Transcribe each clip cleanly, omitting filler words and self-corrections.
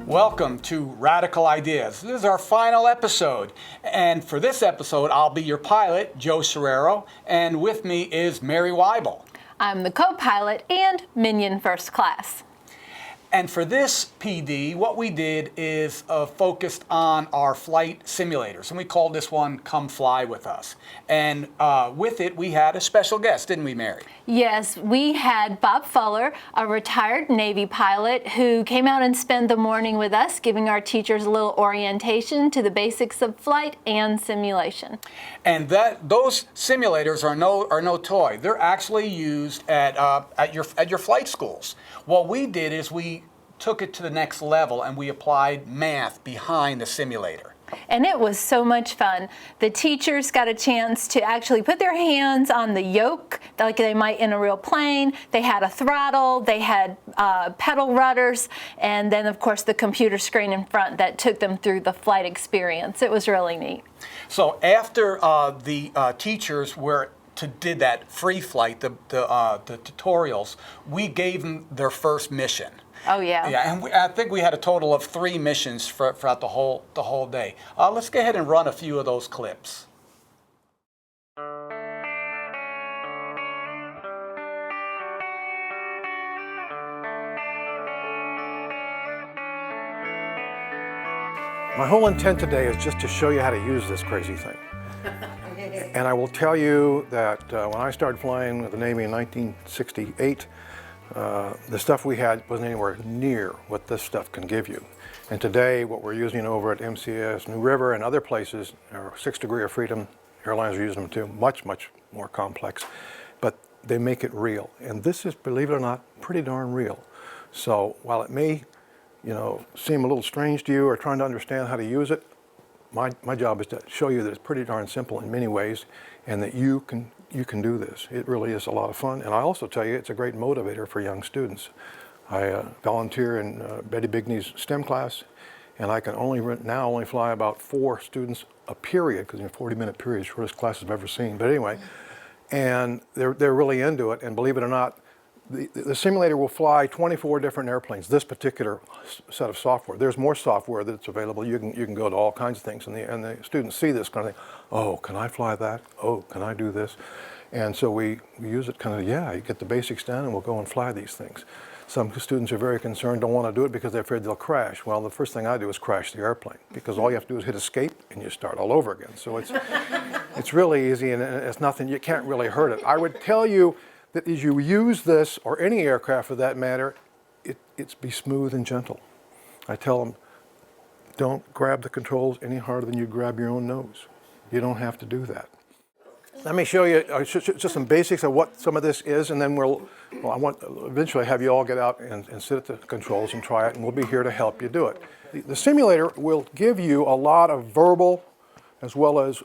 Welcome to Radical Ideas. This is our final episode, and for this episode, I'll be your pilot, Joe Serrero, and with me is Mary Weibel. I'm the co-pilot and Minion First Class. And for this PD, what we did is focused on our flight simulators, and we called this one Come Fly With Us. And with it, we had a special guest, didn't we, Mary? Yes, we had Bob Fuller, a retired Navy pilot who came out and spent the morning with us, giving our teachers a little orientation to the basics of flight and simulation. And those simulators are no toy. They're actually used at your flight schools. What we did is we took it to the next level and we applied math behind the simulator. And it was so much fun. The teachers got a chance to actually put their hands on the yoke like they might in a real plane. They had a throttle, they had pedal rudders, and then of course the computer screen in front that took them through the flight experience. It was really neat. So after the teachers did that free flight, the tutorials, we gave them their first mission. Oh yeah. Yeah, and I think we had a total of 3 missions throughout the whole day. Let's go ahead and run a few of those clips. My whole intent today is just to show you how to use this crazy thing. And I will tell you that when I started flying with the Navy in 1968, the stuff we had wasn't anywhere near what this stuff can give you. And today, what we're using over at MCS New River and other places, our 6 Degree of Freedom, airlines are using them too, much more complex. But they make it real. And this is, believe it or not, pretty darn real. So while it may, seem a little strange to you or trying to understand how to use it, my job is to show you that it's pretty darn simple in many ways and that you can do this. It really is a lot of fun. And I also tell you it's a great motivator for young students. I volunteer in Betty Bigney's STEM class, and I can only fly about 4 students a period, because 40-minute period, shortest class I've ever seen. But anyway, and they're really into it. And believe it or not, the simulator will fly 24 different airplanes, this particular set of software. There's more software that's available. You can go to all kinds of things, and the students see this kind of thing. Oh, can I fly that? Oh, can I do this? And so we use it kind of, you get the basics down and we'll go and fly these things. Some students are very concerned, don't want to do it because they're afraid they'll crash. Well, the first thing I do is crash the airplane, because all you have to do is hit escape and you start all over again. So it's really easy, and it's nothing, you can't really hurt it. I would tell you that as you use this, or any aircraft for that matter, it's be smooth and gentle. I tell them, don't grab the controls any harder than you grab your own nose. You don't have to do that. Let me show you just some basics of what some of this is, and then I want to eventually have you all get out and sit at the controls and try it, and we'll be here to help you do it. The simulator will give you a lot of verbal as well as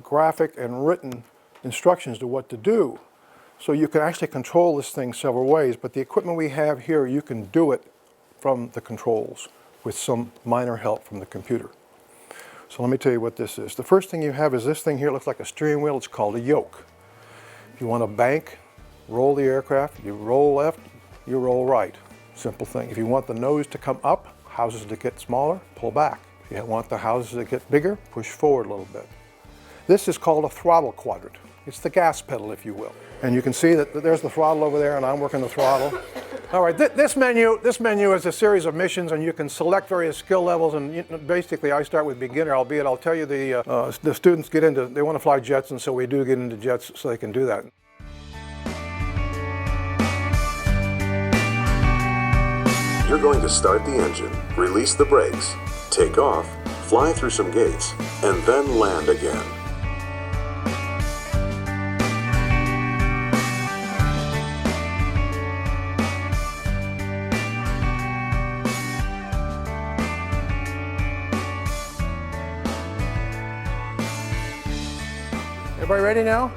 graphic and written instructions to what to do. So you can actually control this thing several ways, but the equipment we have here, you can do it from the controls with some minor help from the computer. So let me tell you what this is. The first thing you have is this thing here. It looks like a steering wheel. It's called a yoke. If you want to bank, roll the aircraft, you roll left, you roll right. Simple thing. If you want the nose to come up, houses to get smaller, pull back. If you want the houses to get bigger, push forward a little bit. This is called a throttle quadrant. It's the gas pedal, if you will. And you can see that there's the throttle over there, and I'm working the throttle. All right, this menu is a series of missions, and you can select various skill levels. And basically, I start with beginner, albeit I'll tell you the students they want to fly jets, and so we do get into jets so they can do that. You're going to start the engine, release the brakes, take off, fly through some gates, and then land again. Everybody ready now?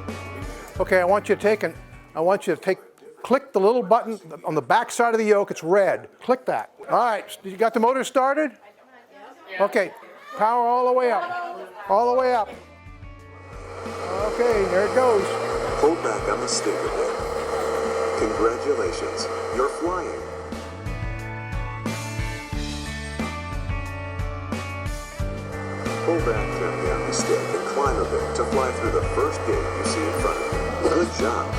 Okay, I want you to click the little button on the back side of the yoke. It's red. Click that. All right, you got the motor started? Okay, power all the way up. All the way up. Okay, there it goes. Pull back on the stick a bit. Congratulations, you're flying. Pull back gently on the stick and climb a bit to fly through the first gate you see in front of you. Good job.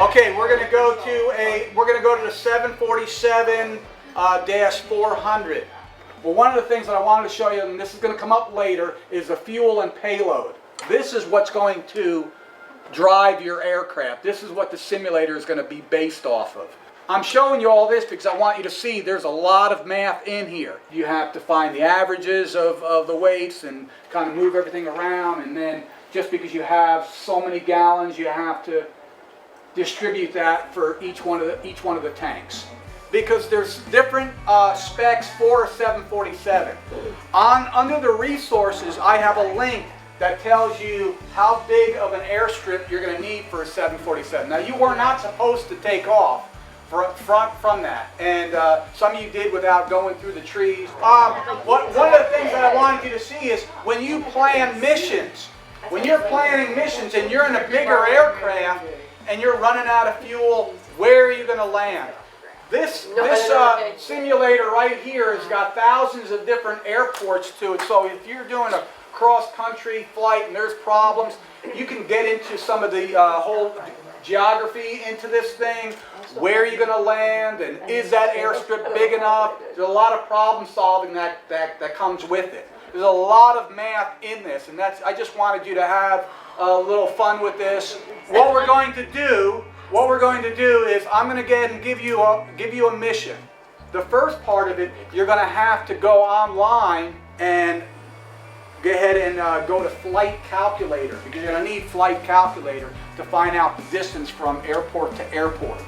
Okay, we're going to go to the 747 -400. Well, one of the things that I wanted to show you, and this is going to come up later, is the fuel and payload. This is what's going to drive your aircraft. This is what the simulator is going to be based off of. I'm showing you all this because I want you to see there's a lot of math in here. You have to find the averages of the weights and kind of move everything around, and then just because you have so many gallons, you have to distribute that for each one of the tanks. Because there's different specs for a 747. Under the resources, I have a link that tells you how big of an airstrip you're going to need for a 747. Now, you were not supposed to take off from that, and some of you did without going through the trees. One of the things that I wanted you to see is when you plan missions, when you're planning missions and you're in a bigger aircraft and you're running out of fuel, where are you going to land? This simulator right here has got thousands of different airports to it, so if you're doing a cross-country flight and there's problems, you can get into some of the whole geography into this thing. Where are you going to land, and is that airstrip big enough? There's a lot of problem solving that comes with it. There's a lot of math in this, and I just wanted you to have a little fun with this. What we're going to do is I'm going to go ahead and give you a mission. The first part of it, you're going to have to go online and go ahead and go to Flight Calculator, because you're going to need Flight Calculator to find out the distance from airport to airport.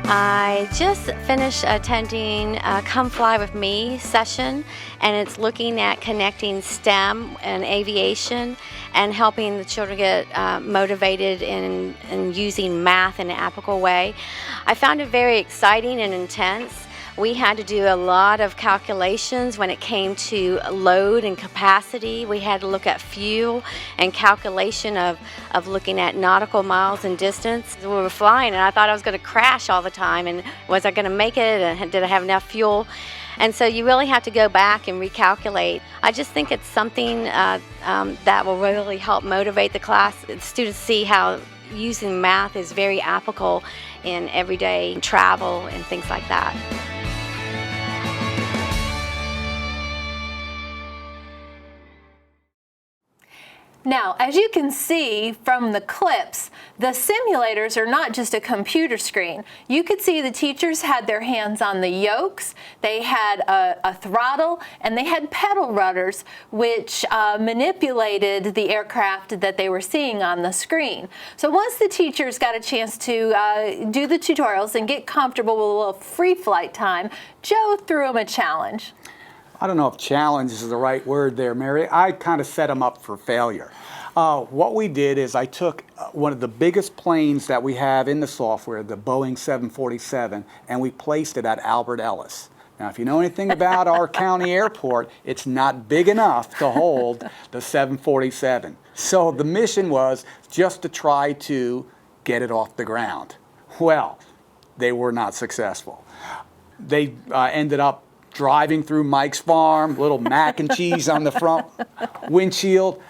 I just finished attending a Come Fly With Me session, and it's looking at connecting STEM and aviation and helping the children get motivated in using math in an applicable way. I found it very exciting and intense. We had to do a lot of calculations when it came to load and capacity. We had to look at fuel and calculation of looking at nautical miles and distance. We were flying and I thought I was going to crash all the time, and was I going to make it, and did I have enough fuel? And so you really have to go back and recalculate. I just think it's something that will really help motivate the class. The students see how using math is very applicable in everyday travel and things like that. Now, as you can see from the clips, the simulators are not just a computer screen. You could see the teachers had their hands on the yokes, they had a throttle, and they had pedal rudders, which manipulated the aircraft that they were seeing on the screen. So once the teachers got a chance to do the tutorials and get comfortable with a little free flight time, Joe threw them a challenge. I don't know if challenge is the right word there, Mary. I kind of set them up for failure. What we did is I took one of the biggest planes that we have in the software, the Boeing 747, and we placed it at Albert Ellis. Now, if you know anything about our county airport, it's not big enough to hold the 747. So the mission was just to try to get it off the ground. Well, they were not successful. They ended up driving through Mike's farm, little mac and cheese on the front windshield.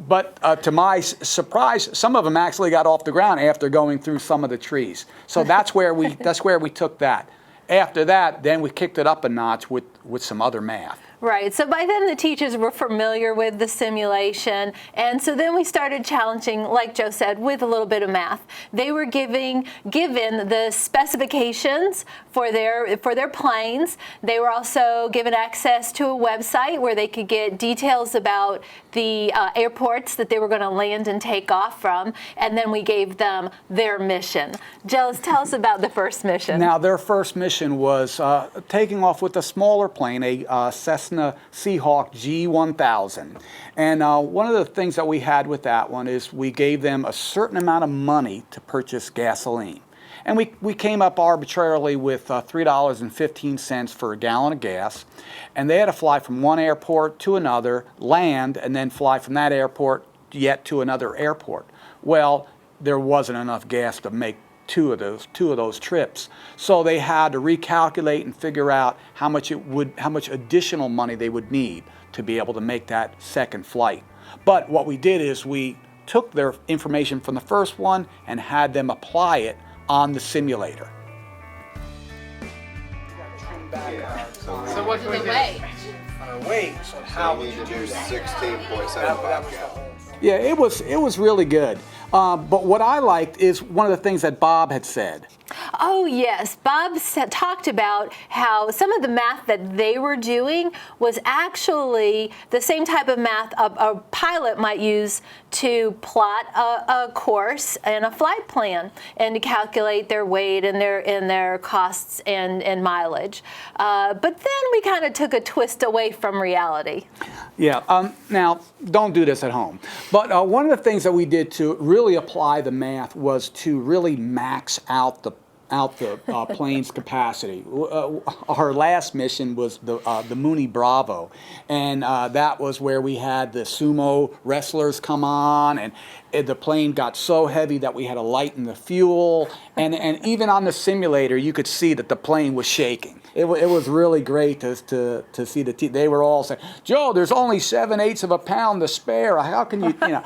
But to my surprise, some of them actually got off the ground after going through some of the trees. So that's where we took that. After that, then we kicked it up a notch with some other math. Right, so by then the teachers were familiar with the simulation, and so then we started challenging, like Joe said, with a little bit of math. They were given the specifications for their planes. They were also given access to a website where they could get details about the airports that they were going to land and take off from, and then we gave them their mission. Joe, tell us about the first mission. Now, their first mission was taking off with a smaller plane, a Cessna Cessna Seahawk G1000. And one of the things that we had with that one is we gave them a certain amount of money to purchase gasoline. And we came up arbitrarily with $3.15 for a gallon of gas. And they had to fly from one airport to another, land, and then fly from that airport yet to another airport. Well, there wasn't enough gas to make two of those trips. So they had to recalculate and figure out how much additional money they would need to be able to make that second flight. But what we did is we took their information from the first one and had them apply it on the simulator. So what do they weigh? Our weight, so how would you do that? 16.75 gallons. Yeah, it was really good. But what I liked is one of the things that Bob had said. Oh, yes. Bob talked about how some of the math that they were doing was actually the same type of math a pilot might use to plot a course and a flight plan and to calculate their weight and their costs and mileage. But then we kind of took a twist away from reality. Yeah, now don't do this at home. But one of the things that we did to really apply the math was to really max out the plane's capacity. Our last mission was the Mooney Bravo, and that was where we had the sumo wrestlers come on, and the plane got so heavy that we had to lighten the fuel, and even on the simulator you could see that the plane was shaking. It was really great to see the team. They were all saying, "Joe, there's only 7/8 of a pound to spare. How can you, you know?"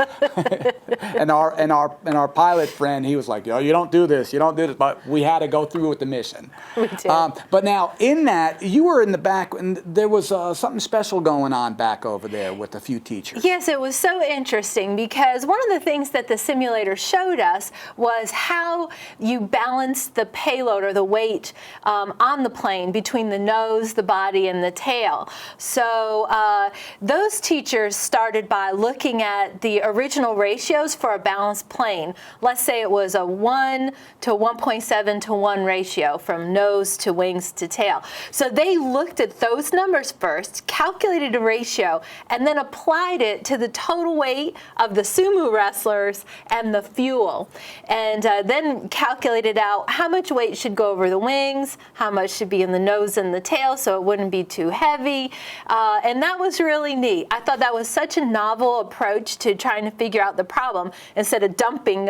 and our pilot friend, he was like, "Yo, you don't do this. You don't do this." But we had to go through with the mission. We did. But now in that, you were in the back, and there was something special going on back over there with a few teachers. Yes, it was so interesting because one of the things that the simulator showed us was how you balance the payload or the weight on the plane between the nose, the body, and the tail. So those teachers started by looking at the original ratios for a balanced plane. Let's say it was a 1 to 1.7 to 1 ratio from nose to wings to tail. So they looked at those numbers first, calculated a ratio, and then applied it to the total weight of the sumo wrestlers and the fuel. And then calculated out how much weight should go over the wings, how much should be in the nose and the tail so it wouldn't be too heavy. And that was really neat. I thought that was such a novel approach to trying to figure out the problem. Instead of dumping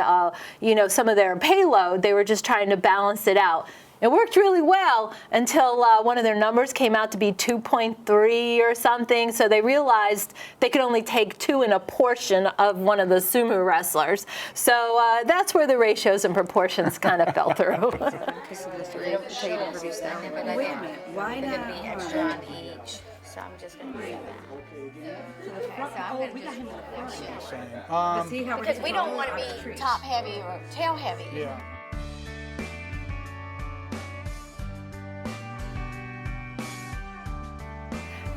some of their payload, they were just trying to balance it out. It worked really well until one of their numbers came out to be 2.3 or something. So they realized they could only take 2 in a portion of one of the sumo wrestlers. So that's where the ratios and proportions kind of fell through. Wait a minute, why not? Be extra on each, so I'm just going to do that. We got him in the front. See how we're Because just we don't rolling want out to the be trees. top heavy or tail heavy. Yeah.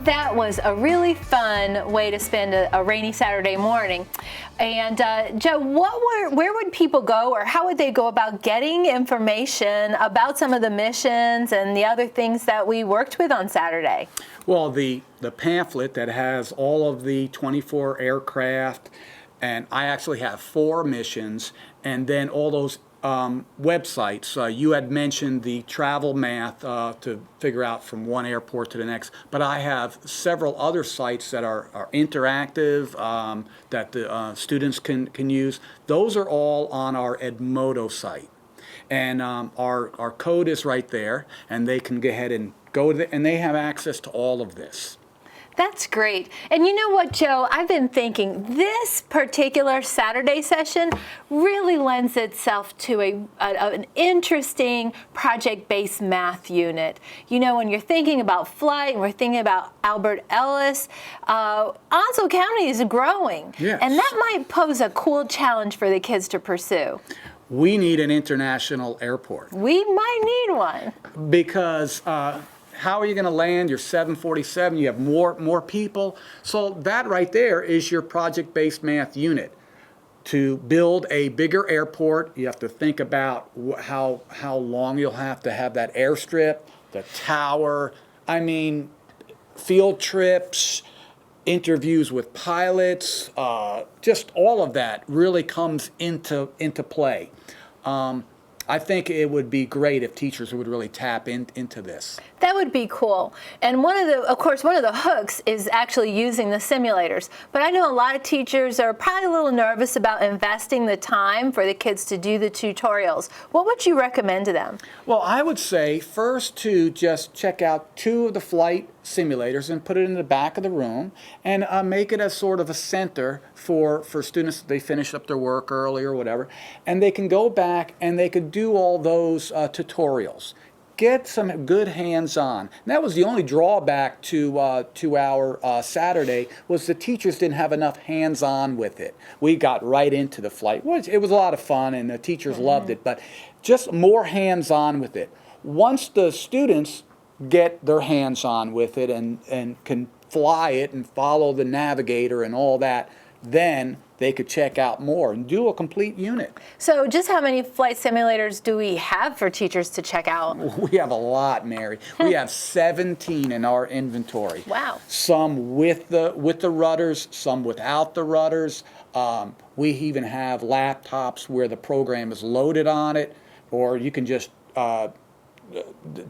That was a really fun way to spend a rainy Saturday morning. And Joe, where would people go, or how would they go about getting information about some of the missions and the other things that we worked with on Saturday? Well, the pamphlet that has all of the 24 aircraft, and I actually have 4 missions, and then all those websites. You had mentioned the travel math to figure out from one airport to the next, but I have several other sites that are interactive that the students can use. Those are all on our Edmodo site, and our code is right there, and they can go ahead and go to and they have access to all of this. That's great. And you know what, Joe? I've been thinking this particular Saturday session really lends itself to an interesting project-based math unit. You know, when you're thinking about flight and we're thinking about Albert Ellis, Onslow County is growing. Yes. And that might pose a cool challenge for the kids to pursue. We need an international airport We might need one. because how are you going to land your 747? You have more people. So that right there is your project-based math unit. To build a bigger airport, you have to think about how long you'll have to have that airstrip, the tower. I mean, field trips, interviews with pilots, just all of that really comes into play. I think it would be great if teachers would really tap into this. That would be cool. And of course, one of the hooks is actually using the simulators. But I know a lot of teachers are probably a little nervous about investing the time for the kids to do the tutorials. What would you recommend to them? Well, I would say first to just check out 2 of the flight simulators and put it in the back of the room and make it as sort of a center for students. They finish up their work early or whatever, and they can go back and they could do all those tutorials. Get some good hands-on. And that was the only drawback to our Saturday, was the teachers didn't have enough hands-on with it. We got right into the flight. It was a lot of fun, and the teachers loved it, but just more hands-on with it. Once the students get their hands-on with it and can fly it and follow the navigator and all that, then they could check out more and do a complete unit. So just how many flight simulators do we have for teachers to check out? We have a lot, Mary. We have 17 in our inventory. Wow. Some with the rudders, some without the rudders. We even have laptops where the program is loaded on it, or you can just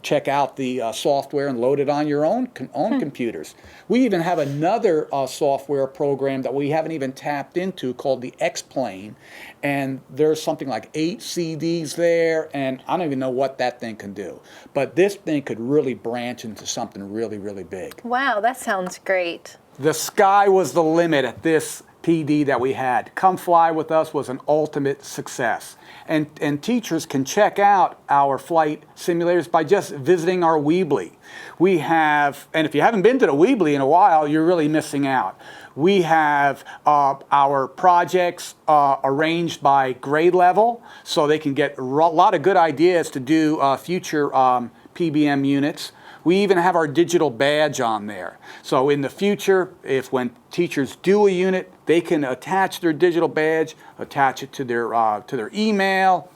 check out the software and load it on your own computers. We even have another software program that we haven't even tapped into called the X-Plane, and there's something like 8 CDs there, and I don't even know what that thing can do. But this thing could really branch into something really, really big. Wow, that sounds great. The sky was the limit at this PD that we had. Come Fly With Us was an ultimate success. And teachers can check out our flight simulators by just visiting our Weebly. We have, and if you haven't been to the Weebly in a while, you're really missing out. We have our projects arranged by grade level, so they can get a lot of good ideas to do future PBM units. We even have our digital badge on there. So in the future, when teachers do a unit, they can attach their digital badge, attach it to their email.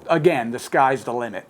Again, the sky's the limit.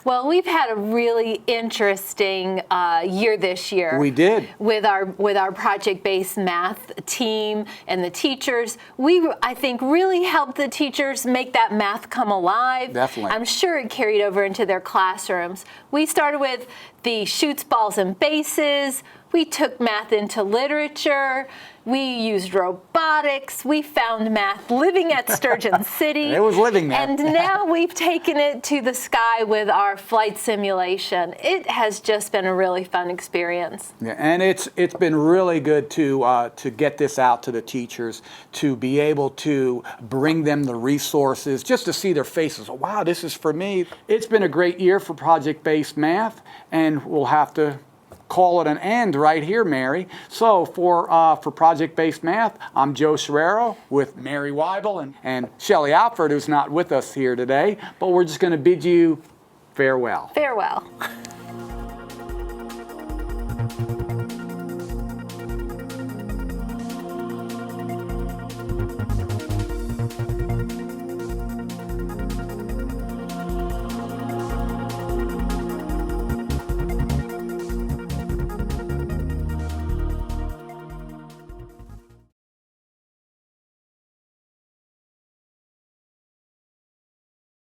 Well, we've had a really interesting year this year. We did. With our project-based math team and the teachers. We, I think, really helped the teachers make that math come alive. Definitely. I'm sure it carried over into their classrooms. We started with the shoots, balls, and bases. We took math into literature. We used robotics. We found math living at Sturgeon City. It was living there. And now we've taken it to the sky with our flight simulation. It has just been a really fun experience. Yeah, and it's been really good to get this out to the teachers, to be able to bring them the resources, just to see their faces. Oh, wow, this is for me. It's been a great year for project-based math, and we'll have to call it an end right here, Mary. So for project-based math, I'm Joe Sherrero with Mary Weibel and Shelley Alford, who's not with us here today, but we're just going to bid you farewell. Farewell.